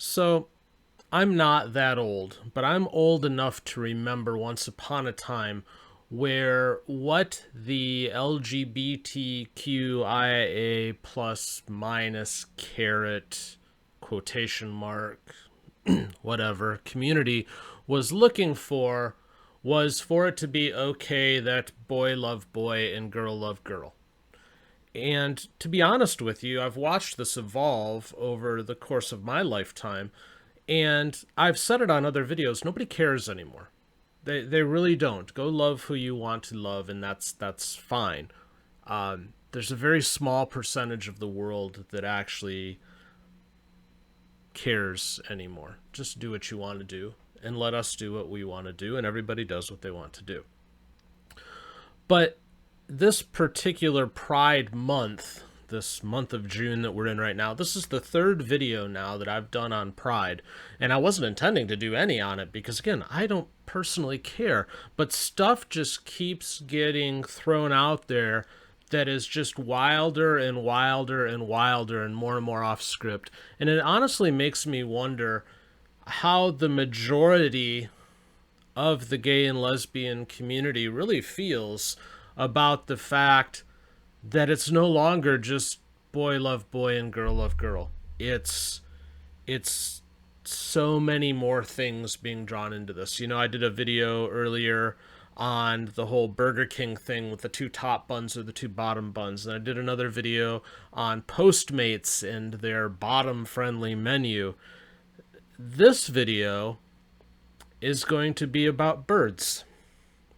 So, I'm not that old, but I'm old enough to remember once upon a time where what the LGBTQIA plus minus caret quotation mark whatever community was looking for was for it to be okay that boy love boy and girl love girl. And to be honest with you, I've watched this evolve over the course of my lifetime, and I've said it on other videos. Nobody cares anymore. They really don't. Go love who you want to love, and that's fine. There's a very small percentage of the world that actually cares anymore. Just do what you want to do, and let us do what we want to do, and everybody does what they want to do. But this particular Pride month, this month of June that we're in right now, this is the third video now that I've done on Pride. And I wasn't intending to do any on it because, again, I don't personally care. But stuff just keeps getting thrown out there that is just wilder and wilder and wilder and more off script. And it honestly makes me wonder how the majority of the gay and lesbian community really feels about the fact that it's no longer just boy love boy and girl love girl. It's so many more things being drawn into this. You know, I did a video earlier on the whole Burger King thing with the two top buns or the two bottom buns. And I did another video on Postmates and their bottom friendly menu. This video is going to be about birds,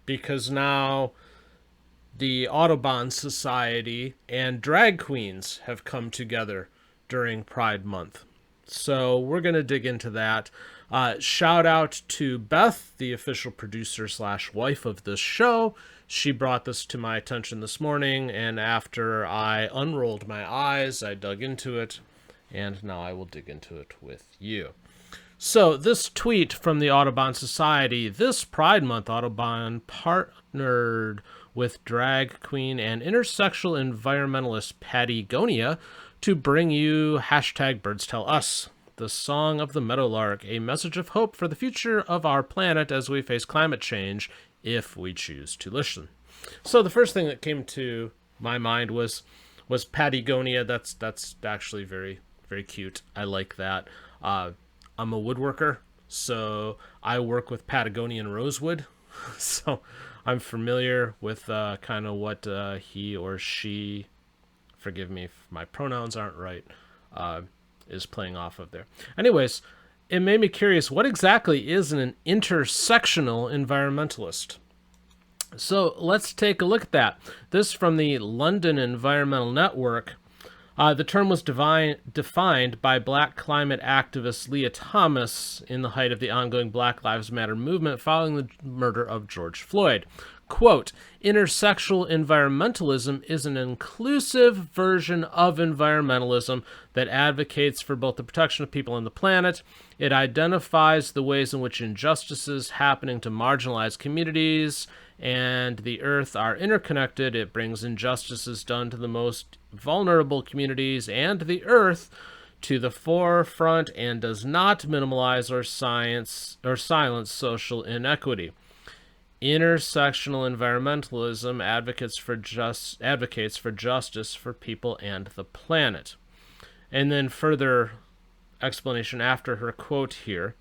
because now the Audubon Society and drag queens have come together during Pride Month. So we're going to dig into that. Shout out to Beth, the official producer / wife of this show. She brought this to my attention this morning, and after I unrolled my eyes, I dug into it, and now I will dig into it with you. So this tweet from the Audubon Society: this Pride Month, Audubon partnered with drag queen and intersectional environmentalist Pattie Gonia to bring you #BirdsTellUs, the song of the meadowlark, a message of hope for the future of our planet as we face climate change, if we choose to listen. So the first thing that came to my mind was Pattie Gonia. That's actually very, very cute. I like that. I'm a woodworker, so I work with Patagonian rosewood, so I'm familiar with kind of what he or she, forgive me if my pronouns aren't right, is playing off of there. Anyways, it made me curious, what exactly is an intersectional environmentalist? So let's take a look at that. This from the London Environmental Network. The term was defined by black climate activist Leah Thomas in the height of the ongoing Black Lives Matter movement following the murder of George Floyd. Quote, intersectional environmentalism is an inclusive version of environmentalism that advocates for both the protection of people and the planet. It identifies the ways in which injustices happening to marginalized communities and the earth are interconnected. It brings injustices done to the most vulnerable communities and the earth to the forefront and does not minimize or silence social inequity. Intersectional environmentalism advocates for justice for people and the planet. And then further explanation after her quote here.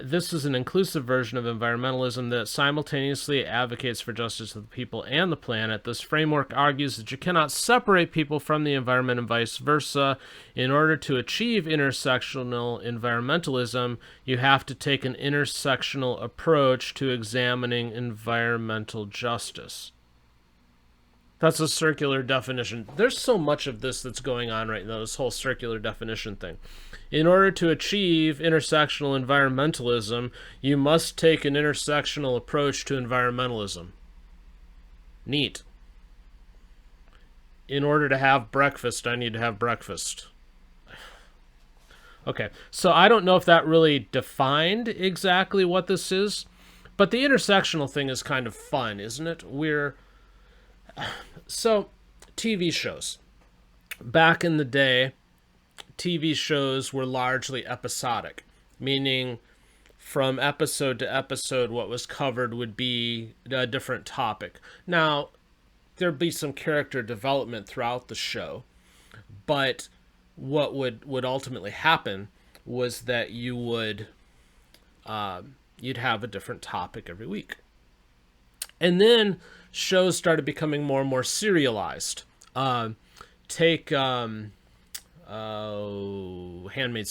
This is an inclusive version of environmentalism that simultaneously advocates for justice of the people and the planet. This framework argues that you cannot separate people from the environment and vice versa. In order to achieve intersectional environmentalism, you have to take an intersectional approach to examining environmental justice. That's a circular definition. There's so much of this that's going on right now, this whole circular definition thing. In order to achieve intersectional environmentalism, you must take an intersectional approach to environmentalism. Neat. In order to have breakfast, I need to have breakfast. Okay, so I don't know if that really defined exactly what this is, but the intersectional thing is kind of fun, isn't it? So, TV shows. Back in the day, TV shows were largely episodic, meaning from episode to episode, what was covered would be a different topic. Now, there'd be some character development throughout the show, but what would ultimately happen was that you'd have a different topic every week. And then shows started becoming more and more serialized. Take Handmaid's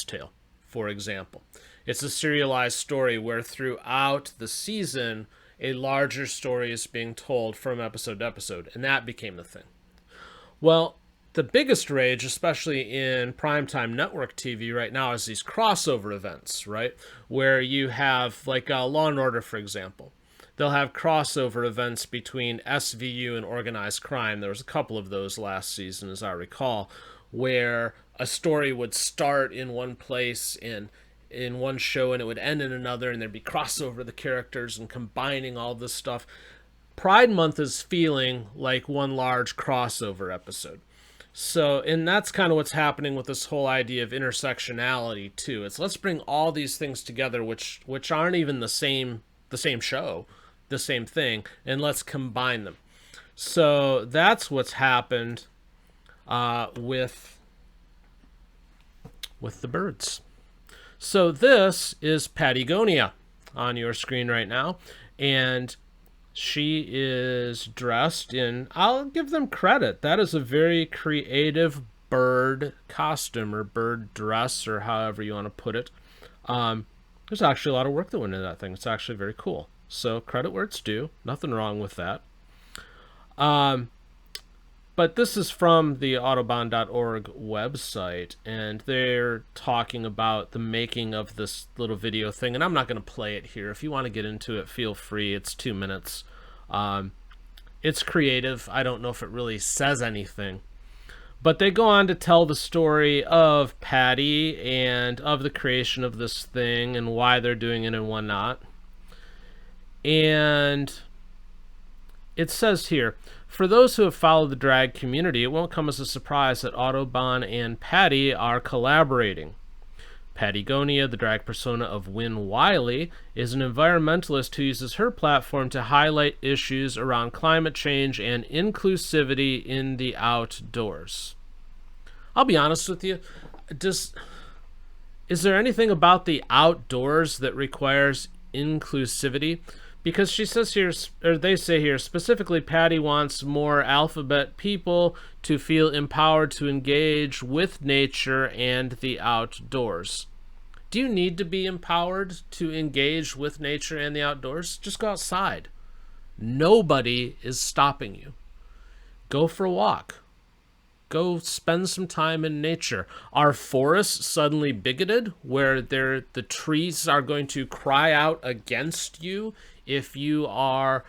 Tale, for example. It's a serialized story where throughout the season, a larger story is being told from episode to episode, and that became the thing. Well, the biggest rage, especially in primetime network TV right now, is these crossover events, right? Where you have, like Law & Order, for example. They'll have crossover events between SVU and organized crime. There was a couple of those last season, as I recall, where a story would start in one place in one show and it would end in another, and there'd be crossover of the characters and combining all this stuff. Pride Month is feeling like one large crossover episode. So, and that's kind of what's happening with this whole idea of intersectionality too. It's let's bring all these things together, which aren't even the same show, the same thing, and let's combine them. So that's what's happened with the birds. So this is Pattie Gonia on your screen right now, and she is dressed in, I'll give them credit, that is a very creative bird costume or bird dress or however you want to put it. There's actually a lot of work that went into that thing. It's actually very cool. So credit where it's due. Nothing wrong with that. But this is from the Audubon.org website, and they're talking about the making of this little video thing, and I'm not going to play it here. If you want to get into it, feel free. It's 2 minutes. It's creative. I don't know if it really says anything. But they go on to tell the story of Pattie and of the creation of this thing and why they're doing it and whatnot. And it says here, for those who have followed the drag community, it won't come as a surprise that Audubon and Pattie are collaborating. Pattie Gonia, the drag persona of Wyn Wiley, is an environmentalist who uses her platform to highlight issues around climate change and inclusivity in the outdoors. I'll be honest with you, is there anything about the outdoors that requires inclusivity? Because she says here, or they say here, specifically Pattie wants more alphabet people to feel empowered to engage with nature and the outdoors. Do you need to be empowered to engage with nature and the outdoors? Just go outside. Nobody is stopping you. Go for a walk. Go spend some time in nature. Are forests suddenly bigoted where the trees are going to cry out against you if you are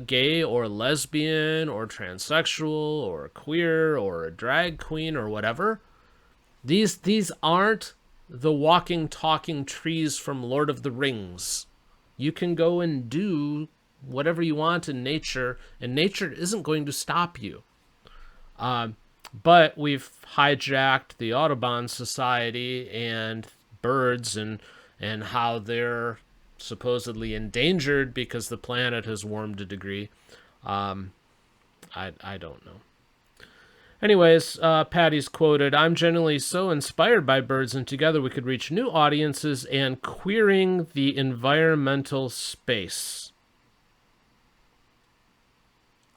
gay or lesbian or transsexual or queer or a drag queen or whatever? These aren't the walking, talking trees from Lord of the Rings. You can go and do whatever you want in nature, and nature isn't going to stop you. But we've hijacked the Audubon Society and birds and how they're supposedly endangered because the planet has warmed a degree. I don't know. Anyways, Pattie's quoted, "I'm genuinely so inspired by birds, and together we could reach new audiences and queering the environmental space."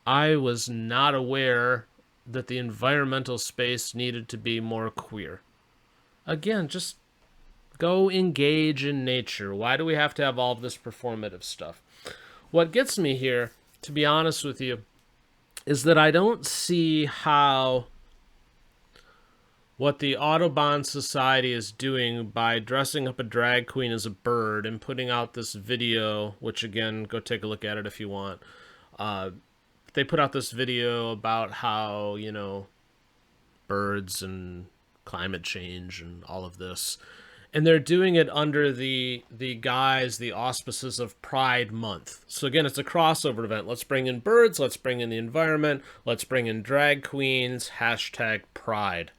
I was not aware that the environmental space needed to be more queer. Again, just go engage in nature. Why do we have to have all of this performative stuff? What gets me here, to be honest with you, is that I don't see how what the Audubon Society is doing by dressing up a drag queen as a bird and putting out this video, which again, go take a look at it if you want. They put out this video about how, birds and climate change and all of this. And they're doing it under the auspices of Pride Month. So again, it's a crossover event. Let's bring in birds, let's bring in the environment, let's bring in drag queens, #Pride.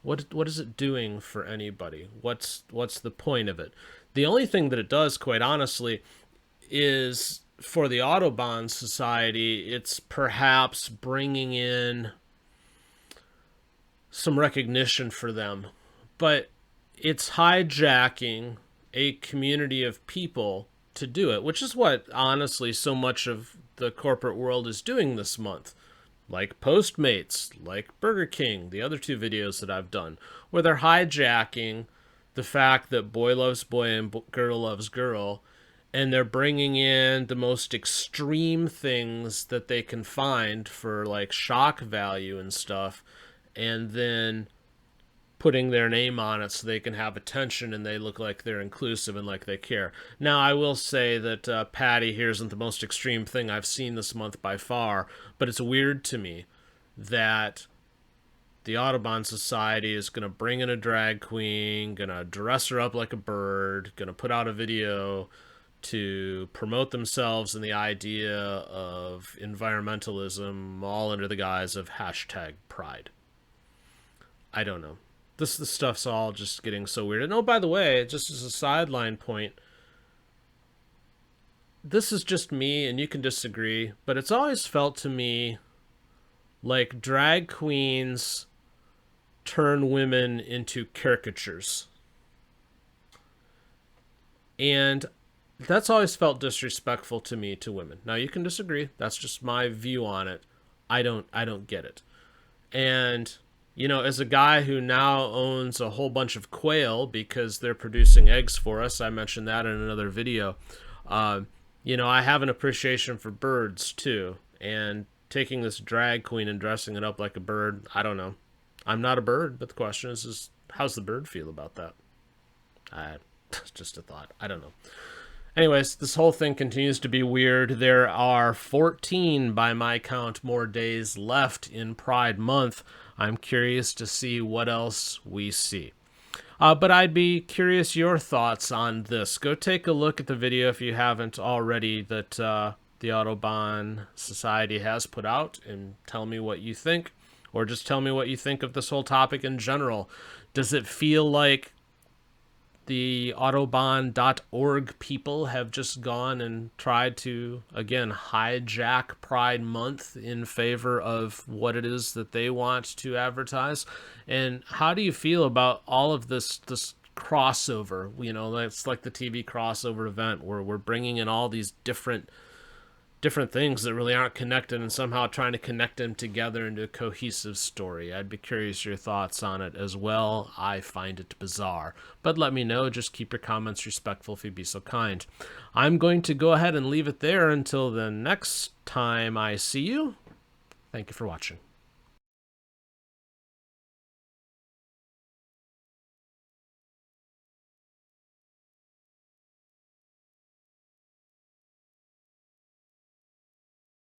What is it doing for anybody? What's the point of it? The only thing that it does, quite honestly, is for the Audubon Society, it's perhaps bringing in some recognition for them, but it's hijacking a community of people to do it, which is what honestly so much of the corporate world is doing this month. Like Postmates, like Burger King, the other two videos that I've done, where they're hijacking the fact that boy loves boy and girl loves girl, and they're bringing in the most extreme things that they can find for like shock value and stuff, and then putting their name on it so they can have attention and they look like they're inclusive and like they care. Now, I will say that Patty here isn't the most extreme thing I've seen this month by far, but it's weird to me that the Audubon Society is going to bring in a drag queen, going to dress her up like a bird, going to put out a video to promote themselves and the idea of environmentalism, all under the guise of hashtag pride. I don't know. This stuff's all just getting so weird. And oh, by the way, just as a sideline point, this is just me, and you can disagree, but it's always felt to me like drag queens turn women into caricatures. And that's always felt disrespectful to me, to women. Now, you can disagree. That's just my view on it. I don't get it. And you know, as a guy who now owns a whole bunch of quail because they're producing eggs for us, I mentioned that in another video, you know, I have an appreciation for birds too. And taking this drag queen and dressing it up like a bird, I don't know. I'm not a bird, but the question is how's the bird feel about that? Just a thought. I don't know. Anyways, this whole thing continues to be weird. There are 14, by my count, more days left in Pride Month. I'm curious to see what else we see. But I'd be curious your thoughts on this. Go take a look at the video if you haven't already that the Audubon Society has put out and tell me what you think. Or just tell me what you think of this whole topic in general. Does it feel like the Audubon.org people have just gone and tried to, again, hijack Pride Month in favor of what it is that they want to advertise? And how do you feel about all of this crossover? You know, it's like the TV crossover event where we're bringing in all these different things that really aren't connected and somehow trying to connect them together into a cohesive story. I'd be curious your thoughts on it as well. I find it bizarre. But let me know. Just keep your comments respectful if you'd be so kind. I'm going to go ahead and leave it there until the next time I see you. Thank you for watching.